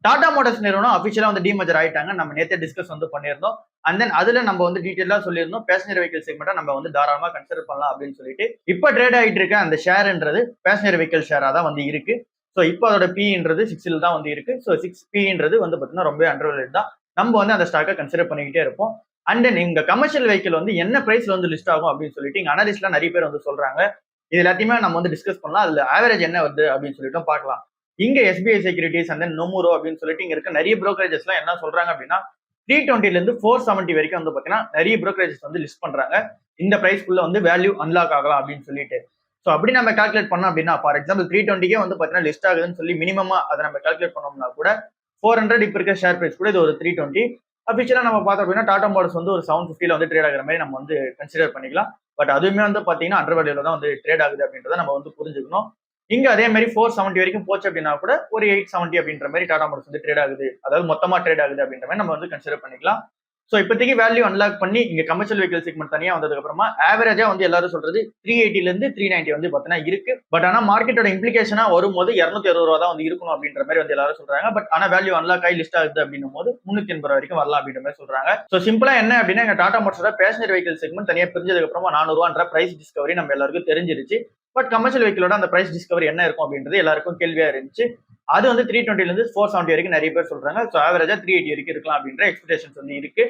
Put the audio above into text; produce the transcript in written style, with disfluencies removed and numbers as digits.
Tata Motors நிறுவனம் அபிஷியலா வந்து demerger ஆயிட்டாங்க. நம்ம நேத்தே டிஸ்கஸ் வந்து பண்ணியிருந்தோம். அண்ட் தென் அதுல நம்ம வந்து டீடைலா சொல்லியிருந்தோம் பேசஞ்சர் வெஹிக்கிள் செக்மெண்ட்டை நம்ம வந்து தாராளமா கன்சிடர் பண்ணலாம் அப்படின்னு சொல்லிட்டு இப்ப ட்ரேட் ஆயிட்டு இருக்க அந்த ஷேர்ன்றது பேசஞ்சர் வெஹிக்கிள் ஷேரா தான் வந்து இருக்கு. ஸோ இப்போ அதோட பின்றது 6 தான் வந்து இருக்கு. ஸோ 6 பின்றது வந்து பாத்தீங்கன்னா ரொம்ப அண்டர்வேல்யூட் தான். நம்ம வந்து அந்த ஸ்டாக்கை கன்சிடர் பண்ணிக்கிட்டே இருப்போம். அண்ட் தென் இந்த கமர்ஷியல் வெஹிக்கிள் வந்து என்ன பிரைஸ்ல வந்து லிஸ்ட் ஆகும் அப்படின்னு சொல்லிட்டு இங்க அனலிஸ்ட்லாம் நிறைய பேர் வந்து சொல்றாங்க. இது எல்லாத்தையுமே நம்ம வந்து டிஸ்கஸ் பண்ணலாம். அதுல ஆவரேஜ் என்ன வருது அப்படின்னு சொல்லிட்டு பார்க்கலாம். இங்க எஸ்பிஐ செக்யூரிட்டிஸ் அண்ட் தென் நொமுரோ அப்படின்னு சொல்லிட்டு இங்க இருக்க நிறைய புரோக்கரேஜஸ் எல்லாம் என்ன சொல்றாங்க அப்படின்னா 320 இருந்து 470 வரைக்கும் வந்து பாத்தீங்கன்னா நிறைய புரோக்கரேஜஸ் வந்து லிஸ்ட் பண்றாங்க. இந்த பிரைஸ்க்குள்ள வந்து வேல்யூ அன்லாக் ஆகலாம் அப்படின்னு சொல்லிட்டு. ஸோ அப்படி நம்ம கால்குலேட் பண்ணோம் அப்படின்னா ஃபார் எக்ஸாம்பிள் 320 வந்து பாத்தீங்கன்னா லிஸ்ட் ஆகுதுன்னு சொல்லி மினிமமா அதை நம்ம கால்குலேட் பண்ணோம்னா கூட 400 இப்ப இருக்க ஷேர் பிரைஸ் கூட இது ஒரு 320. அபிஷியலா நம்ம பார்த்தோம் அப்படின்னா டாடா மோட்டார்ஸ் வந்து ஒரு 750 வந்து ட்ரேட் ஆகிற மாதிரி நம்ம வந்து கன்சிடர் பண்ணிக்கலாம். பட் அதுவுமே வந்து பாத்தீங்கன்னா அண்டர் வேல்யூல தான் வந்து ட்ரேட் ஆகுது அப்படின்றத நம்ம வந்து புரிஞ்சுக்கணும். இங்க அதே மாதிரி 470 வரைக்கும் போச்சு அப்படின்னா கூட ஒரு 870 அப்படின்ற மாதிரி டாடா மோட்டார்ஸ் வந்து ட்ரேட் ஆகுது, அதாவது மொத்தமா ட்ரேட் ஆகுது அப்படின்ற மாதிரி நம்ம வந்து கன்சிடர் பண்ணிக்கலாம். ஸோ இப்போதைக்கு வேல்யூ அன்லாக் பண்ணி இங்க கமர்ஷியல் வெஹிக்கிள் செக்மெண்ட் தனியா வந்ததுக்கு அப்புறமா ஆவரேஜா வந்து எல்லாரும் சொல்றது 380 இருந்து 390 வந்து பாத்தீங்கன்னா இருக்கு. பட் ஆனா மார்க்கெட்டோட இம்ப்ளிகேஷனா வரும்போது 260 ரூபா தான் வந்து இருக்கணும் அப்படின்ற மாதிரி வந்து எல்லாரும் சொல்றாங்க. பட் ஆனா வேல்யூ அன்லாக் ஆகி லிஸ்ட் ஆகுது அப்படின்னும் போது 380 ரூபா வரைக்கும் வரலாம் அப்படின்ற மாதிரி சொல்றாங்க. ஸோ சிம்பிளா என்ன அப்படின்னா எங்க டாடா மோட்டார்ஸோட பேசஞ்சர் வெஹிக்கிள் செக்மெண்ட் தனியா பிரிஞ்சதுக்கு அப்புறமா 400 ரூபான்ற பிரைஸ் டிஸ்கவரி நம்ம எல்லாருக்கும் தெரிஞ்சிருச்சு. பட் கமர்ஷியல் வெஹிக்கிளோட அந்த பிரைஸ் டிஸ்கவரி என்ன இருக்கும் அப்படின்றது எல்லாருக்கும் கேள்வியா இருந்துச்சு. அது வந்து 320 இருந்து 470 வரைக்கும் நிறைய பேர் சொல்றாங்க. ஸோ ஆவரேஜா 380 வரைக்கும் இருக்கலாம் அப்படின்ற எக்ஸ்பெக்டேஷன்ஸ் வந்து இருக்கு.